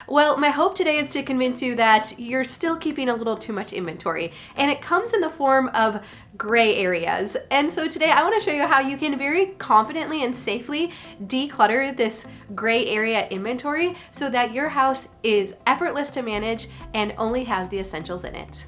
Well, my hope today is to convince you that you're still keeping a little too much inventory, and it comes in the form of gray areas. And so today I want to show you how you can very confidently and safely declutter this gray area inventory so that your house is effortless to manage and only has the essentials in it.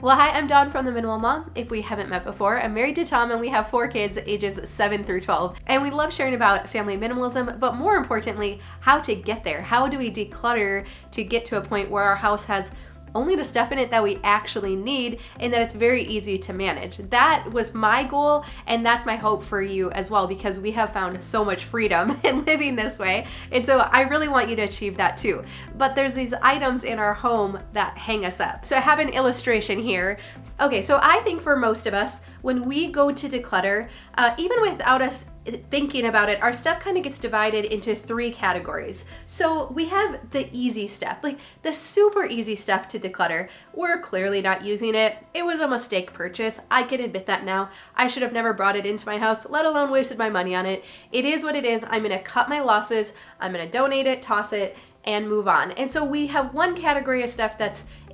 Well, hi, I'm Dawn from The Minimal Mom. If we haven't met before, I'm married to Tom and we have 4 kids ages 7 through 12. And we love sharing about family minimalism, but more importantly, how to get there. How do we declutter to get to a point where our house has only the stuff in it that we actually need and that it's very easy to manage. That was my goal, and that's my hope for you as well, because we have found so much freedom in living this way. And so I really want you to achieve that too. But there's these items in our home that hang us up. So I have an illustration here. Okay, so I think for most of us, when we go to declutter, even without us thinking about it, our stuff kind of gets divided into 3 categories. So we have the easy stuff, like the super easy stuff to declutter. We're clearly not using it. It was a mistake purchase. I can admit that now. I should have never brought it into my house, let alone wasted my money on it. It is what it is. I'm gonna cut my losses. I'm gonna donate it, toss it, and move on. And so we have one category of stuff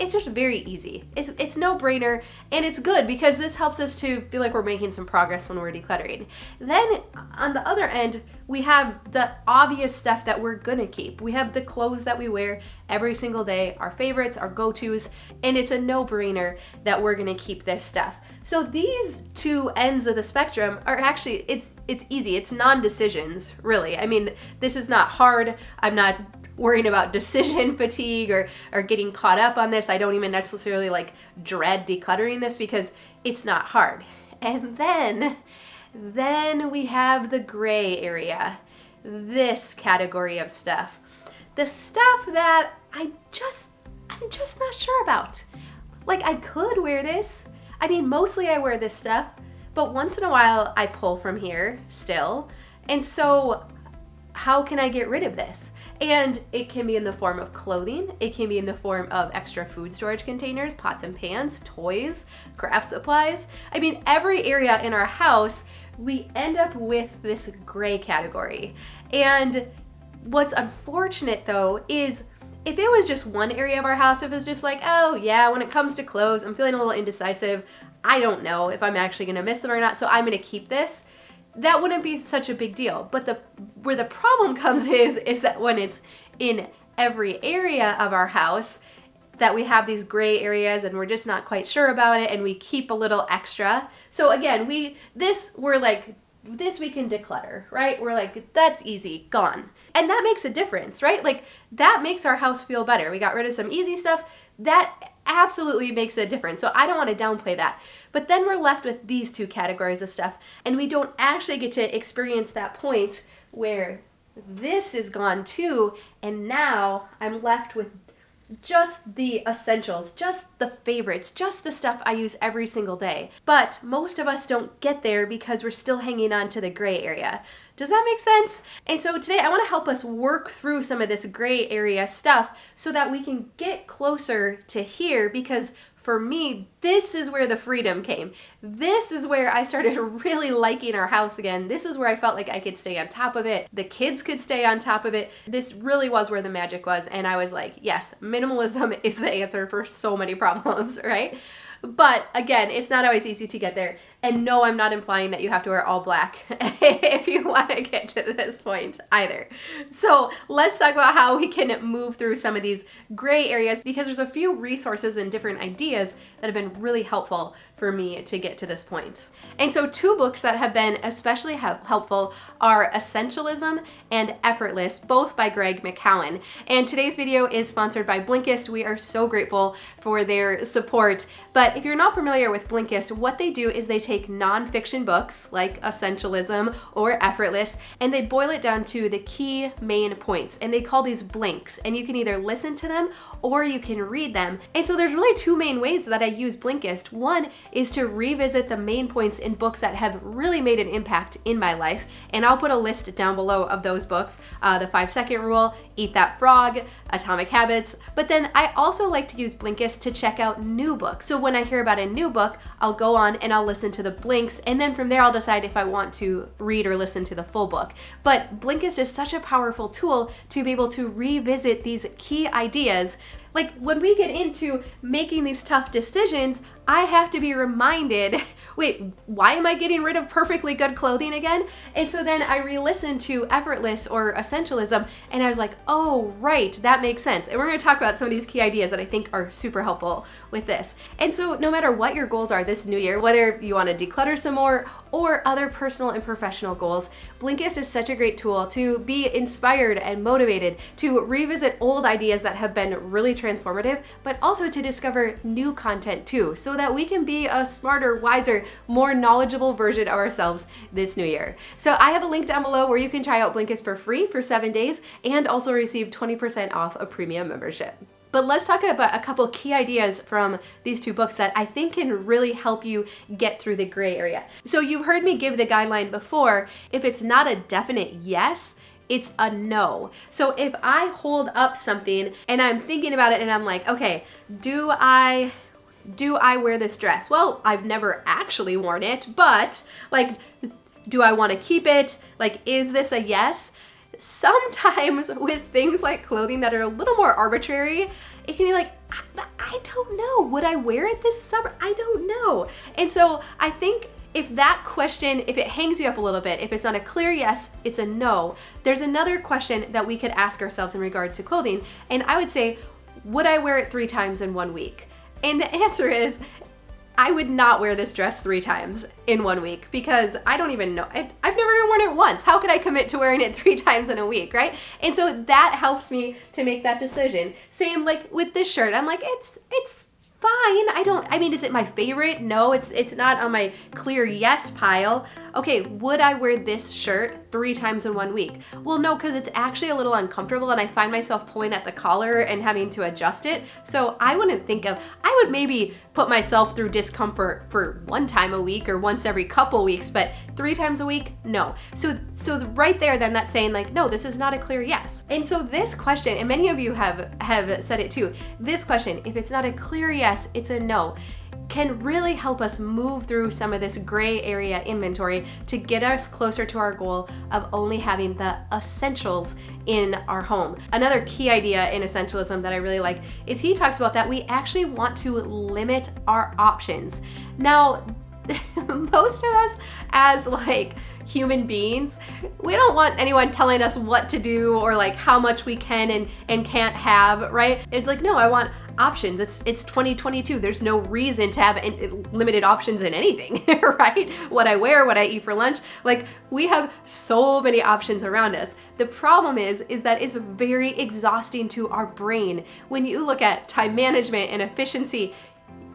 it's just very easy. It's no brainer, and it's good because this helps us to feel like we're making some progress when we're decluttering. Then on the other end, we have the obvious stuff that we're gonna keep. We have the clothes that we wear every single day, our favorites, our go-tos, and it's a no-brainer that we're gonna keep this stuff. So these 2 ends of the spectrum are actually, it's easy. It's non-decisions, really. I mean, this is not hard. I'm not worrying about decision fatigue or getting caught up on this. I don't even necessarily dread decluttering this because it's not hard. And then we have the gray area, this category of stuff. The stuff that I'm just not sure about. Like, I could wear this. I mean, mostly I wear this stuff, but once in a while I pull from here still. And so how can I get rid of this? And it can be in the form of clothing. It can be in the form of extra food storage containers, pots and pans, toys, craft supplies. I mean, every area in our house, we end up with this gray category. And what's unfortunate though is if it was just one area of our house, if it was just like, oh yeah, when it comes to clothes, I'm feeling a little indecisive. I don't know if I'm actually gonna miss them or not, so I'm gonna keep this. That wouldn't be such a big deal. But where the problem comes is that when it's in every area of our house, that we have these gray areas and we're just not quite sure about it and we keep a little extra. So again, this we can declutter, right? We're like, that's easy, gone. And that makes a difference, right? Like, that makes our house feel better. We got rid of some easy stuff. That absolutely makes a difference. So I don't want to downplay that. But then we're left with these 2 categories of stuff, and we don't actually get to experience that point where this is gone too, and now I'm left with just the essentials, just the favorites, just the stuff I use every single day. But most of us don't get there because we're still hanging on to the gray area. Does that make sense? And so today I want to help us work through some of this gray area stuff so that we can get closer to here, because for me, this is where the freedom came. This is where I started really liking our house again. This is where I felt like I could stay on top of it. The kids could stay on top of it. This really was where the magic was. And I was like, yes, minimalism is the answer for so many problems, right? But again, it's not always easy to get there. And no, I'm not implying that you have to wear all black if you want to get to this point either. So let's talk about how we can move through some of these gray areas, because there's a few resources and different ideas that have been really helpful for me to get to this point. And so 2 books that have been especially helpful are Essentialism and Effortless, both by Greg McKeown. And today's video is sponsored by Blinkist. We are so grateful for their support. But if you're not familiar with Blinkist, what they do is they take nonfiction books like Essentialism or Effortless, and they boil it down to the key main points, and they call these blinks, and you can either listen to them or you can read them. And so there's really 2 main ways that I use Blinkist. One is to revisit the main points in books that have really made an impact in my life. And I'll put a list down below of those books, the 5-Second Rule, Eat That Frog, Atomic Habits. But then I also like to use Blinkist to check out new books. So when I hear about a new book, I'll go on and I'll listen to the blinks, and then from there I'll decide if I want to read or listen to the full book. But Blinkist is such a powerful tool to be able to revisit these key ideas. Like when we get into making these tough decisions, I have to be reminded, wait, why am I getting rid of perfectly good clothing again? And so then I re-listened to Effortless or Essentialism, and I was like, oh, right, that makes sense. And we're going to talk about some of these key ideas that I think are super helpful with this. And so no matter what your goals are this new year, whether you want to declutter some more or other personal and professional goals, Blinkist is such a great tool to be inspired and motivated, to revisit old ideas that have been really transformative, but also to discover new content too, so that we can be a smarter, wiser, more knowledgeable version of ourselves this new year. So I have a link down below where you can try out Blinkist for free for 7 days and also receive 20% off a premium membership. But let's talk about a couple key ideas from these two books that I think can really help you get through the gray area. So you've heard me give the guideline before. If it's not a definite yes, it's a no. So if I hold up something and I'm thinking about it and I'm like, okay, do I wear this dress? Well, I've never actually worn it, but like, do I want to keep it? Like, is this a yes? Sometimes with things like clothing that are a little more arbitrary, it can be like, I don't know. Would I wear it this summer? I don't know. And so I think if that question, if it hangs you up a little bit, if it's not a clear yes, it's a no, there's another question that we could ask ourselves in regard to clothing. And I would say, would I wear it 3 times in 1 week? And the answer is, I would not wear this dress 3 times in 1 week because I don't even know. I've never even worn it once. How could I commit to wearing it 3 times in a week, right? And so that helps me to make that decision. Same like with this shirt. I'm like, it's fine. I mean, is it my favorite? No, it's not on my clear yes pile. Okay, would I wear this shirt 3 times in 1 week? Well, no, because it's actually a little uncomfortable and I find myself pulling at the collar and having to adjust it. So I would maybe put myself through discomfort for 1 time a week or once every couple weeks, but 3 times a week, no. So right there, then that's saying like, no, this is not a clear yes. And so this question, and many of you have said it too, this question, if it's not a clear yes, it's a no, can really help us move through some of this gray area inventory to get us closer to our goal of only having the essentials in our home. Another key idea in Essentialism that I really like is he talks about that we actually want to limit our options. Now, most of us as like human beings, we don't want anyone telling us what to do or like how much we can and can't have, right? It's like, no, I want options. It's 2022. There's no reason to have limited options in anything, right? What I wear, what I eat for lunch, like we have so many options around us. The problem is that it's very exhausting to our brain. When you look at time management and efficiency,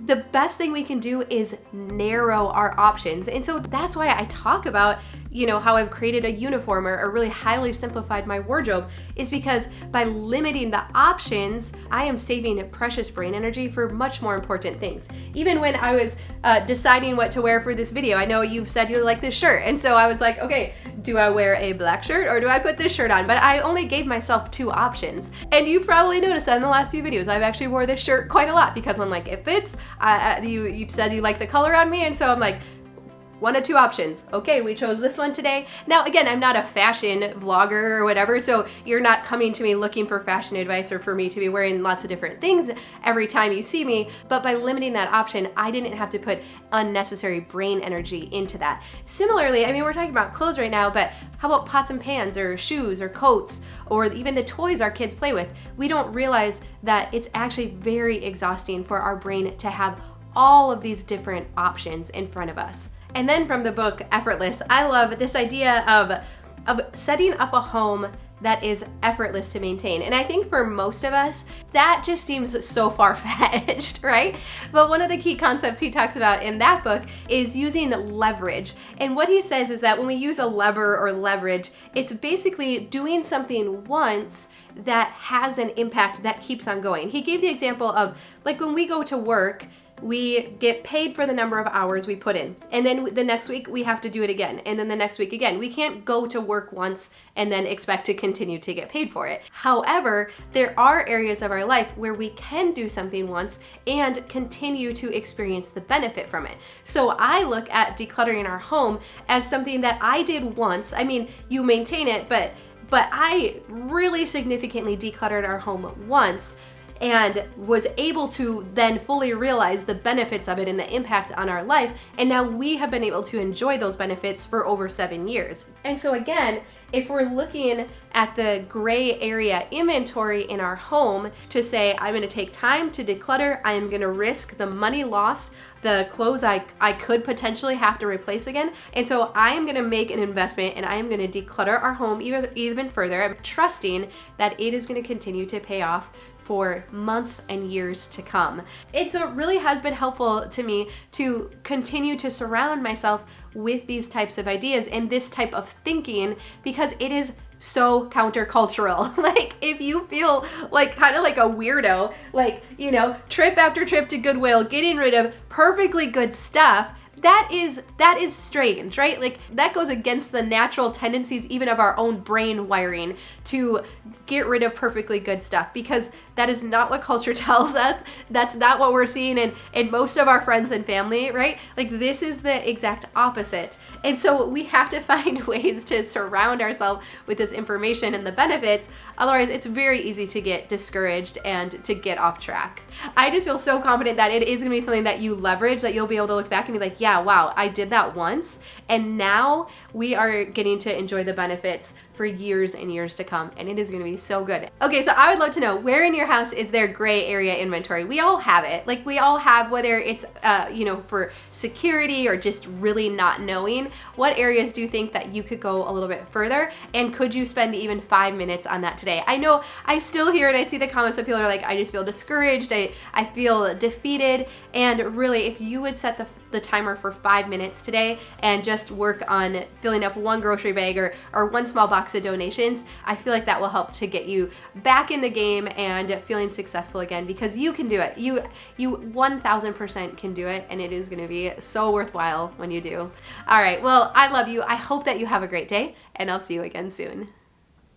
the best thing we can do is narrow our options. And so that's why I talk about, how I've created a uniform or really highly simplified my wardrobe, is because by limiting the options, I am saving precious brain energy for much more important things. Even when I was deciding what to wear for this video, I know you've said you like this shirt. And so I was like, okay, do I wear a black shirt or do I put this shirt on? But I only gave myself 2 options. And you've probably noticed that in the last few videos, I've actually wore this shirt quite a lot because I'm like, it fits. You've said you like the color on me. And so I'm like, 1 of 2 options. Okay, we chose this one today. Now, again, I'm not a fashion vlogger or whatever, so you're not coming to me looking for fashion advice or for me to be wearing lots of different things every time you see me. But by limiting that option, I didn't have to put unnecessary brain energy into that. Similarly, I mean, we're talking about clothes right now, but how about pots and pans or shoes or coats or even the toys our kids play with? We don't realize that it's actually very exhausting for our brain to have all of these different options in front of us. And then from the book Effortless, I love this idea of setting up a home that is effortless to maintain. And I think for most of us, that just seems so far-fetched, right? But one of the key concepts he talks about in that book is using leverage. And what he says is that when we use a lever or leverage, it's basically doing something once that has an impact that keeps on going. He gave the example of like when we go to work, we get paid for the number of hours we put in. And then the next week we have to do it again. And then the next week again. We can't go to work once and then expect to continue to get paid for it. However, there are areas of our life where we can do something once and continue to experience the benefit from it. So I look at decluttering our home as something that I did once. I mean, you maintain it, but I really significantly decluttered our home once and was able to then fully realize the benefits of it and the impact on our life. And now we have been able to enjoy those benefits for over 7 years. And so again, if we're looking at the gray area inventory in our home to say, I'm gonna take time to declutter, I am gonna risk the money loss, the clothes I could potentially have to replace again. And so I am gonna make an investment and I am gonna declutter our home even further. I'm trusting that it is gonna continue to pay off for months and years to come. It really has been helpful to me to continue to surround myself with these types of ideas and this type of thinking, because it is so countercultural. Like, if you feel like kind of like a weirdo, like, you know, trip after trip to Goodwill, getting rid of perfectly good stuff, that is strange, right? Like, that goes against the natural tendencies even of our own brain wiring to get rid of perfectly good stuff, because that is not what culture tells us. That's not what we're seeing in most of our friends and family, right? Like, this is the exact opposite. And so we have to find ways to surround ourselves with this information and the benefits. Otherwise, it's very easy to get discouraged and to get off track. I just feel so confident that it is gonna be something that you leverage, that you'll be able to look back and be like, yeah, wow, I did that once, and now we are getting to enjoy the benefits for years and years to come, and it is gonna be so good. Okay, so I would love to know, where in your house is there gray area inventory? We all have it. Like, we all have, whether it's you know, for security or just really not knowing. What areas do you think that you could go a little bit further, and could you spend even 5 minutes on that today? I know I still hear and I see the comments of people are like, I just feel discouraged, I feel defeated, and really, if you would set the timer for 5 minutes today and just work on filling up one grocery bag or one small box of donations, I feel like that will help to get you back in the game and feeling successful again, because you can do it. You 1000% can do it, and it is gonna be so worthwhile when you do. All right, well, I love you. I hope that you have a great day, and I'll see you again soon.